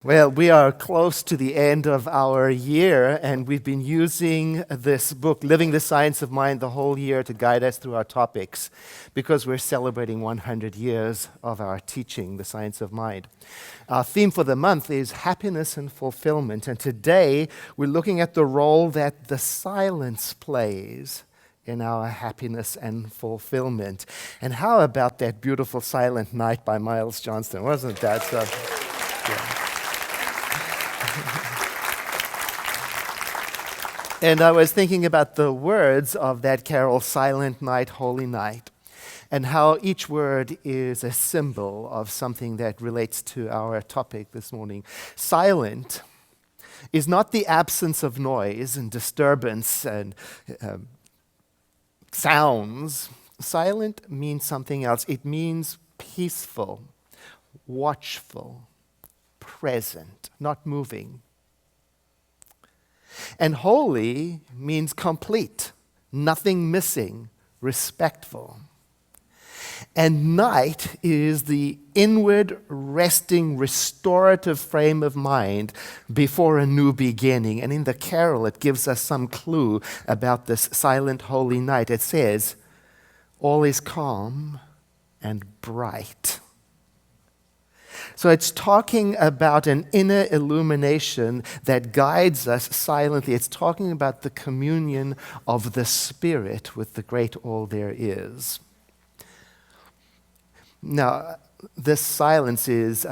Well, we are close to the end of our year, and we've been using this book, Living the Science of Mind, the whole year to guide us through our topics because we're celebrating 100 years of our teaching, The Science of Mind. Our theme for the month is happiness and fulfillment, and today we're looking at the role that the silence plays in our happiness and fulfillment. And how about that beautiful Silent Night by Miles Johnston? Wasn't that so? Yeah. And I was thinking about the words of that carol, Silent Night, Holy Night, and how each word is a symbol of something that relates to our topic this morning. Silent is not the absence of noise and disturbance and sounds. Silent means something else. It means peaceful, watchful, present, not moving. And holy means complete, nothing missing, respectful. And night is the inward, resting, restorative frame of mind before a new beginning. And in the carol, it gives us some clue about this silent, holy night. It says, all is calm and bright. So it's talking about an inner illumination that guides us silently. It's talking about the communion of the Spirit with the great all there is. Now, this silence is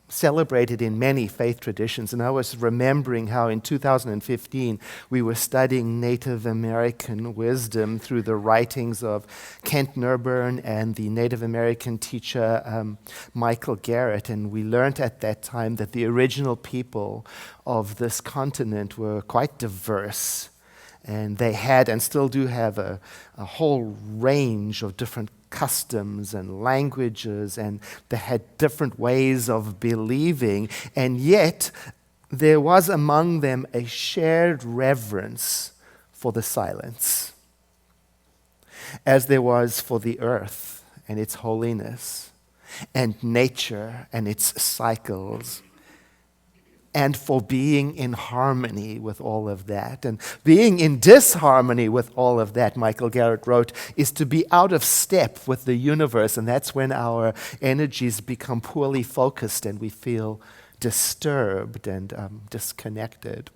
celebrated in many faith traditions, and I was remembering how in 2015 we were studying Native American wisdom through the writings of Kent Nerburn and the Native American teacher Michael Garrett, and we learned at that time that the original people of this continent were quite diverse, and they had and still do have a whole range of different customs and languages, and they had different ways of believing, and yet there was among them a shared reverence for the silence, as there was for the earth and its holiness, and nature and its cycles, and for being in harmony with all of that. And being in disharmony with all of that, Michael Garrett wrote, is to be out of step with the universe, and that's when our energies become poorly focused and we feel disturbed and disconnected.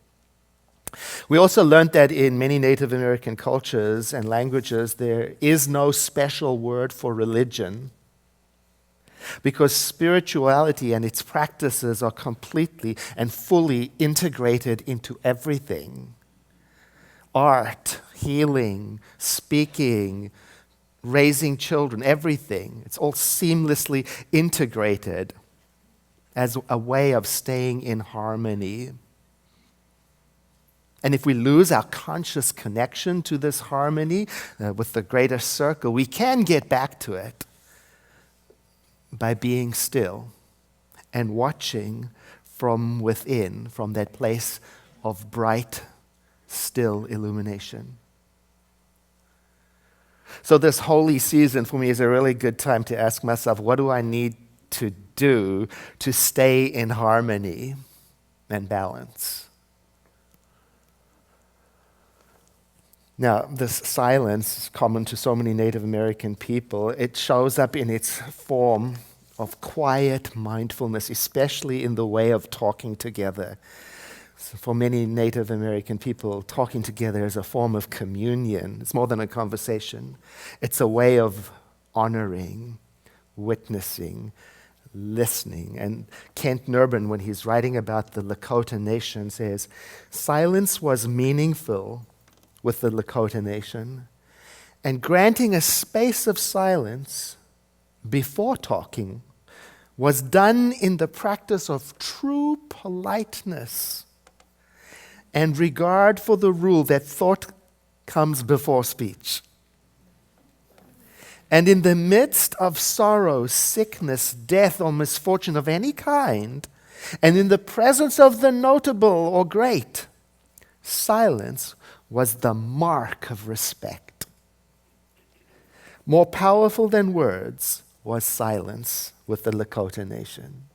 We also learned that in many Native American cultures and languages, there is no special word for religion, because spirituality and its practices are completely and fully integrated into everything. Art, healing, speaking, raising children, everything. It's all seamlessly integrated as a way of staying in harmony. And if we lose our conscious connection to this harmony with the greater circle, we can get back to it by being still and watching from within, from that place of bright, still illumination. So this holy season for me is a really good time to ask myself, what do I need to do to stay in harmony and balance? Now, this silence is common to so many Native American people. It shows up in its form of quiet mindfulness, especially in the way of talking together. So for many Native American people, talking together is a form of communion. It's more than a conversation. It's a way of honoring, witnessing, listening. And Kent Nerburn, when he's writing about the Lakota Nation, says, silence was meaningful with the Lakota Nation, and granting a space of silence before talking was done in the practice of true politeness and regard for the rule that thought comes before speech. And in the midst of sorrow, sickness, death, or misfortune of any kind, and in the presence of the notable or great, silence was the mark of respect. More powerful than words was silence with the Lakota Nation.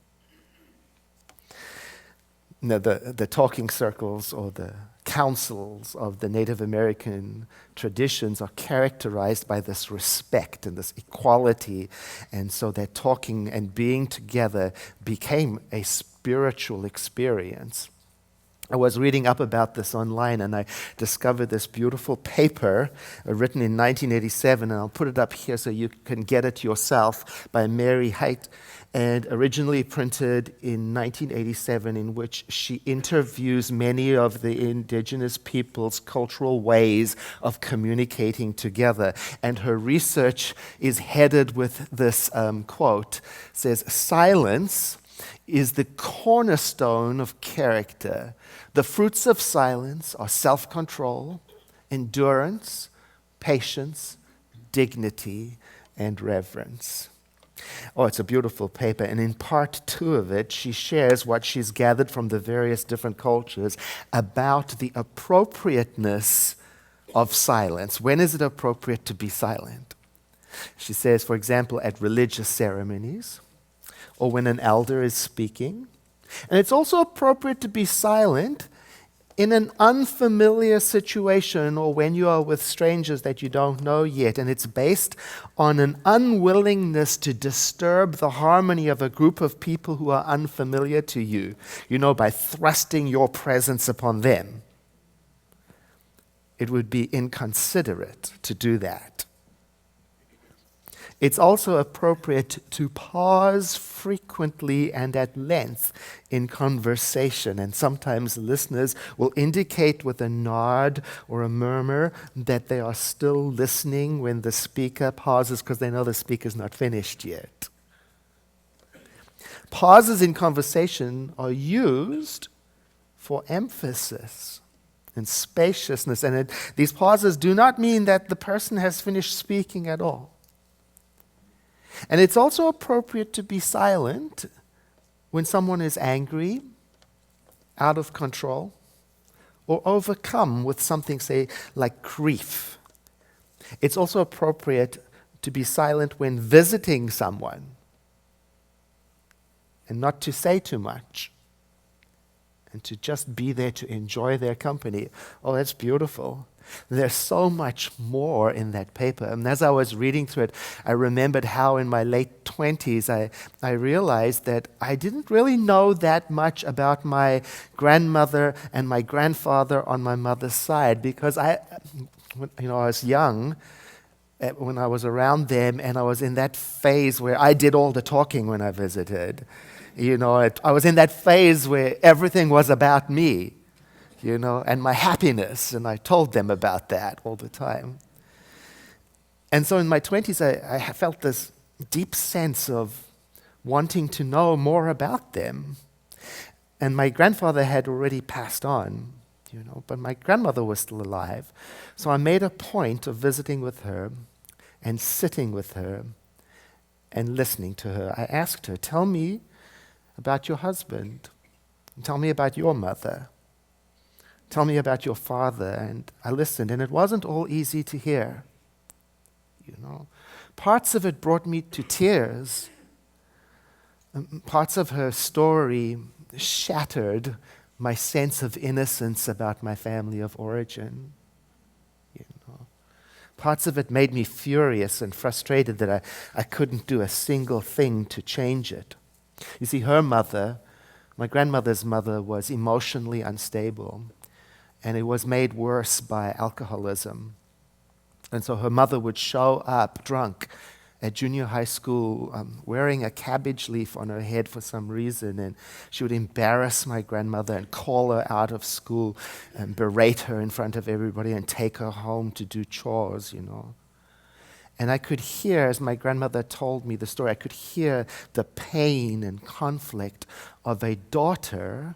the talking circles or the councils of the Native American traditions are characterized by this respect and this equality, and so their talking and being together became a spiritual experience. I was reading up about this online, and I discovered this beautiful paper written in 1987, and I'll put it up here so you can get it yourself, by Mary Haight, and originally printed in 1987, in which she interviews many of the indigenous people's cultural ways of communicating together. And her research is headed with this quote. It says, "Silence is the cornerstone of character. The fruits of silence are self-control, endurance, patience, dignity, and reverence." Oh, it's a beautiful paper. And in part 2 of it, she shares what she's gathered from the various different cultures about the appropriateness of silence. When is it appropriate to be silent? She says, for example, at religious ceremonies, or when an elder is speaking. And it's also appropriate to be silent in an unfamiliar situation, or when you are with strangers that you don't know yet, and it's based on an unwillingness to disturb the harmony of a group of people who are unfamiliar to you, by thrusting your presence upon them. It would be inconsiderate to do that. It's also appropriate to pause frequently and at length in conversation, and sometimes listeners will indicate with a nod or a murmur that they are still listening when the speaker pauses because they know the speaker's not finished yet. Pauses in conversation are used for emphasis and spaciousness, and these pauses do not mean that the person has finished speaking at all. And it's also appropriate to be silent when someone is angry, out of control, or overcome with something, say, like grief. It's also appropriate to be silent when visiting someone and not to say too much and to just be there to enjoy their company. Oh, that's beautiful. There's so much more in that paper. And as I was reading through it, I remembered how in my late 20s I realized that I didn't really know that much about my grandmother and my grandfather on my mother's side, because I was young when I was around them, and I was in that phase where I did all the talking when I visited. I was in that phase where everything was about me. And my happiness, and I told them about that all the time. And so in my 20s, I felt this deep sense of wanting to know more about them. And my grandfather had already passed on, but my grandmother was still alive. So I made a point of visiting with her and sitting with her and listening to her. I asked her, "Tell me about your husband. Tell me about your mother. Tell me about your father." And I listened, and it wasn't all easy to hear. Parts of it brought me to tears. Parts of her story shattered my sense of innocence about my family of origin. Parts of it made me furious and frustrated that I couldn't do a single thing to change it. You see, her mother, my grandmother's mother, was emotionally unstable. And it was made worse by alcoholism. And so her mother would show up drunk at junior high school, wearing a cabbage leaf on her head for some reason. And she would embarrass my grandmother and call her out of school and berate her in front of everybody and take her home to do chores, And I could hear, as my grandmother told me the story, I could hear the pain and conflict of a daughter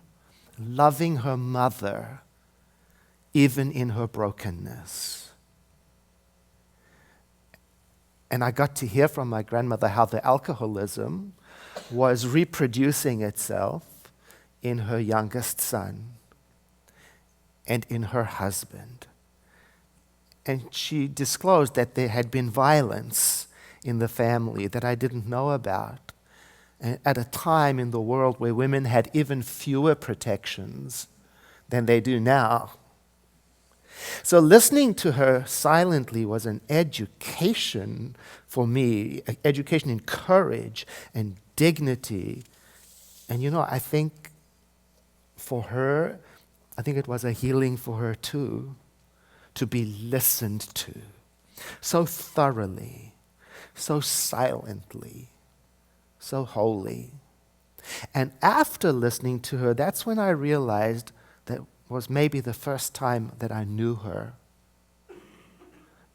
loving her mother even in her brokenness. And I got to hear from my grandmother how the alcoholism was reproducing itself in her youngest son and in her husband. And she disclosed that there had been violence in the family that I didn't know about. at a time in the world where women had even fewer protections than they do now. So listening to her silently was an education for me, education in courage and dignity. And I think for her, I think it was a healing for her too, to be listened to so thoroughly, so silently, so wholly. And after listening to her, that's when I realized that was maybe the first time that I knew her.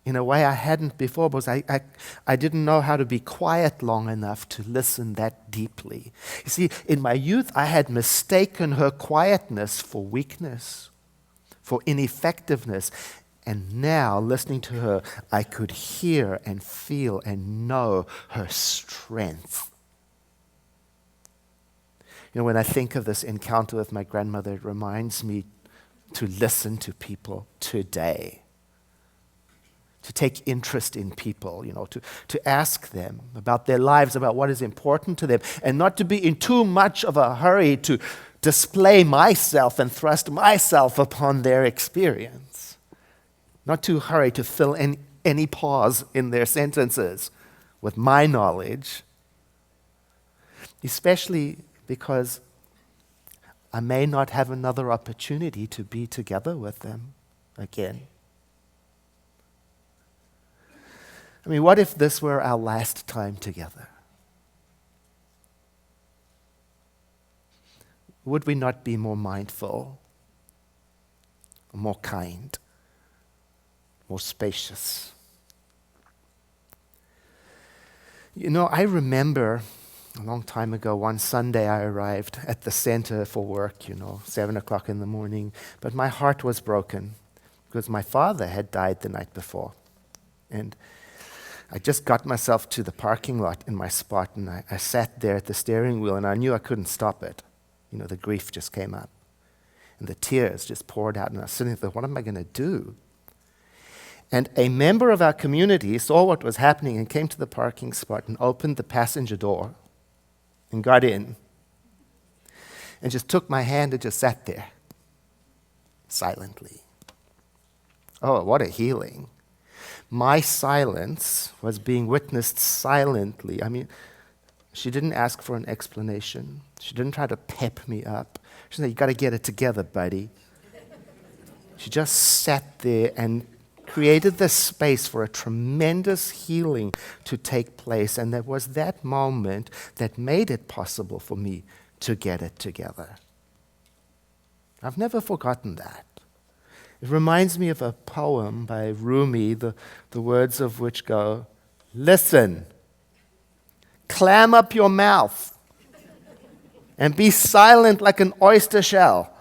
In a way I hadn't before, because I didn't know how to be quiet long enough to listen that deeply. You see, in my youth, I had mistaken her quietness for weakness, for ineffectiveness. And now, listening to her, I could hear and feel and know her strength. When I think of this encounter with my grandmother, it reminds me to listen to people today, to take interest in people, to ask them about their lives, about what is important to them, and not to be in too much of a hurry to display myself and thrust myself upon their experience. Not too hurry to fill any pause in their sentences with my knowledge, especially because I may not have another opportunity to be together with them again. What if this were our last time together? Would we not be more mindful, more kind, more spacious? I remember a long time ago, one Sunday I arrived at the center for work, 7 o'clock in the morning, but my heart was broken because my father had died the night before. And I just got myself to the parking lot in my spot, and I sat there at the steering wheel, and I knew I couldn't stop it. The grief just came up, and the tears just poured out, and I was sitting there, what am I going to do? And a member of our community saw what was happening and came to the parking spot and opened the passenger door and got in and just took my hand and just sat there silently. Oh, what a healing. My silence was being witnessed silently. She didn't ask for an explanation. She didn't try to pep me up. She said, you got to get it together, buddy. She just sat there and created this space for a tremendous healing to take place. And there was that moment that made it possible for me to get it together. I've never forgotten that. It reminds me of a poem by Rumi, the words of which go, listen, clam up your mouth, and be silent like an oyster shell,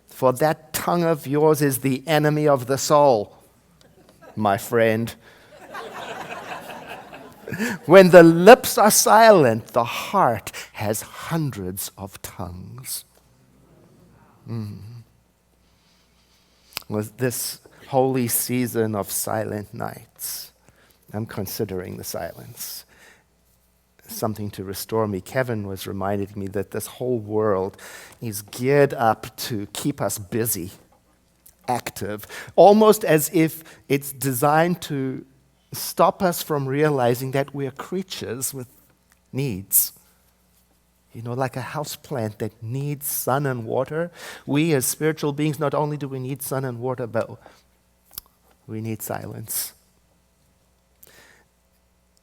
for that tongue of yours is the enemy of the soul, my friend. When the lips are silent, the heart has hundreds of tongues. With this holy season of silent nights, I'm considering the silence something to restore me. Kevin was reminding me that this whole world is geared up to keep us busy, active, almost as if it's designed to stop us from realizing that we're creatures with needs. Like a houseplant that needs sun and water. We as spiritual beings, not only do we need sun and water, but we need silence.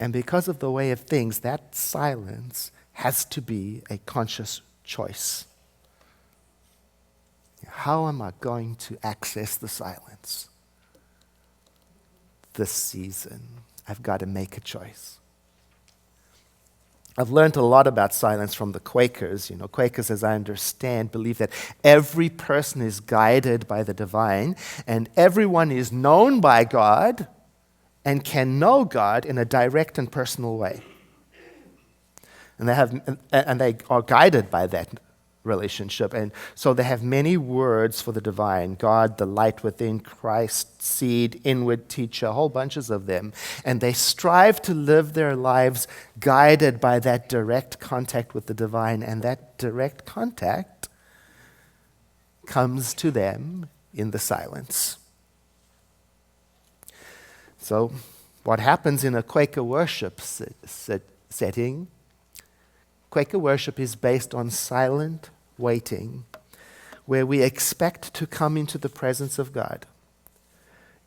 And because of the way of things, that silence has to be a conscious choice. How am I going to access the silence? This season, I've got to make a choice. I've learned a lot about silence from the Quakers. Quakers, as I understand, believe that every person is guided by the divine, and everyone is known by God and can know God in a direct and personal way. And they are guided by that relationship. And so they have many words for the divine: God, the light within, Christ, seed, inward teacher, whole bunches of them. And they strive to live their lives guided by that direct contact with the divine. And that direct contact comes to them in the silence. So, what happens in a Quaker worship setting? Quaker worship is based on silent waiting, where we expect to come into the presence of God.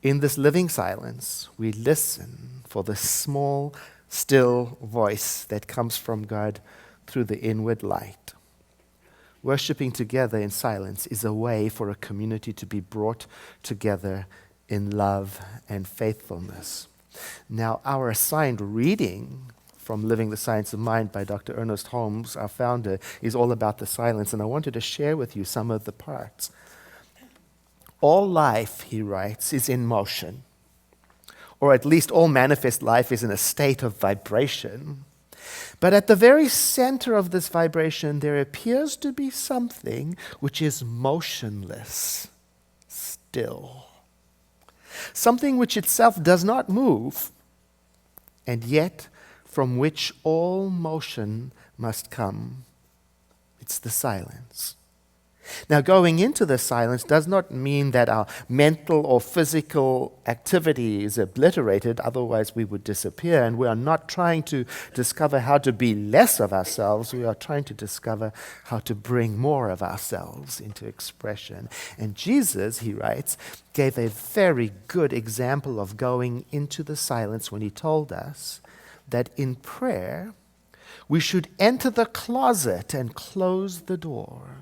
In this living silence, we listen for the small, still voice that comes from God through the inward light. Worshipping together in silence is a way for a community to be brought together in love and faithfulness. Now, our assigned reading from Living the Science of Mind by Dr. Ernest Holmes, our founder, is all about the silence, and I wanted to share with you some of the parts. All life, he writes, is in motion, or at least all manifest life is in a state of vibration. But at the very center of this vibration, there appears to be something which is motionless, still. Something which itself does not move, and yet from which all motion must come. It's the silence. Now, going into the silence does not mean that our mental or physical activity is obliterated, otherwise we would disappear. And we are not trying to discover how to be less of ourselves. We are trying to discover how to bring more of ourselves into expression. And Jesus, he writes, gave a very good example of going into the silence when he told us that in prayer we should enter the closet and close the door.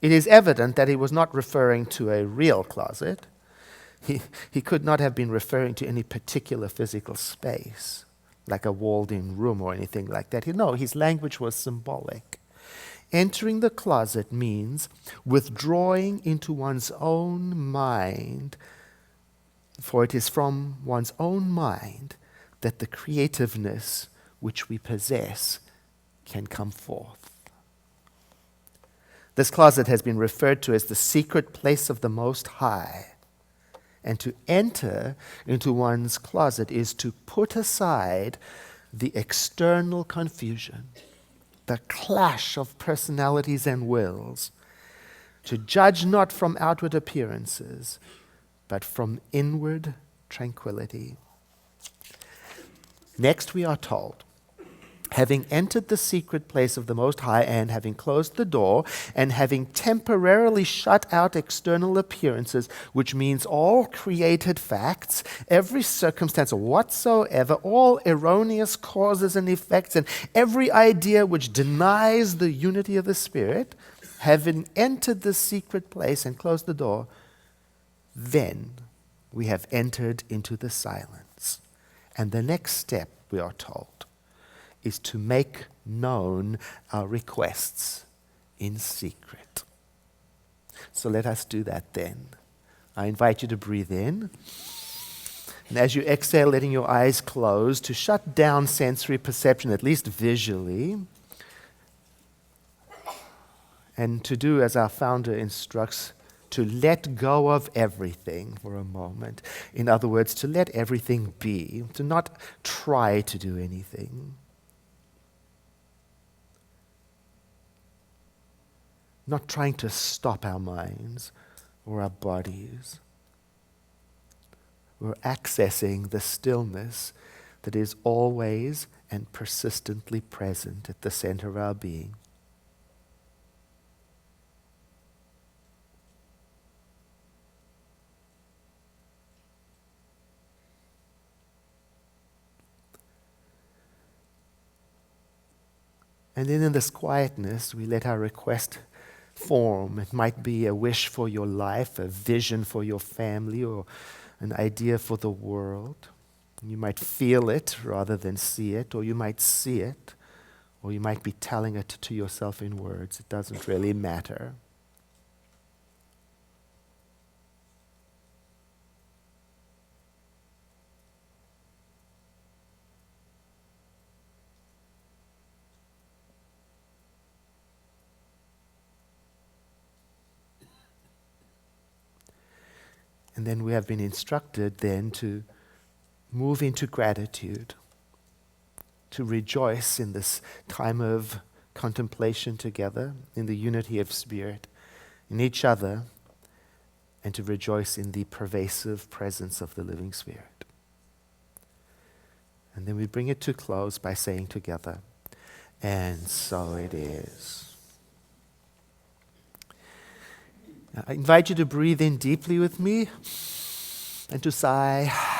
It is evident that he was not referring to a real closet. He could not have been referring to any particular physical space, like a walled-in room or anything like that. No, his language was symbolic. Entering the closet means withdrawing into one's own mind, for it is from one's own mind that the creativeness which we possess can come forth. This closet has been referred to as the secret place of the Most High. And to enter into one's closet is to put aside the external confusion, the clash of personalities and wills, to judge not from outward appearances, but from inward tranquility. Next, we are told, having entered the secret place of the Most High, and having closed the door, and having temporarily shut out external appearances, which means all created facts, every circumstance whatsoever, all erroneous causes and effects, and every idea which denies the unity of the Spirit, having entered the secret place and closed the door, then we have entered into the silence. And the next step, we are told, is to make known our requests in secret. So let us do that then. I invite you to breathe in. And as you exhale, letting your eyes close, to shut down sensory perception, at least visually, and to do as our founder instructs, to let go of everything for a moment. In other words, to let everything be, to not try to do anything. Not trying to stop our minds or our bodies. We're accessing the stillness that is always and persistently present at the center of our being. And then in this quietness, we let our request form. It might be a wish for your life, a vision for your family, or an idea for the world. You might feel it rather than see it, or you might see it, or you might be telling it to yourself in words. It doesn't really matter. And then we have been instructed then to move into gratitude, to rejoice in this time of contemplation together, in the unity of spirit, in each other, and to rejoice in the pervasive presence of the living Spirit. And then we bring it to close by saying together, and so it is. Now, I invite you to breathe in deeply with me and to sigh.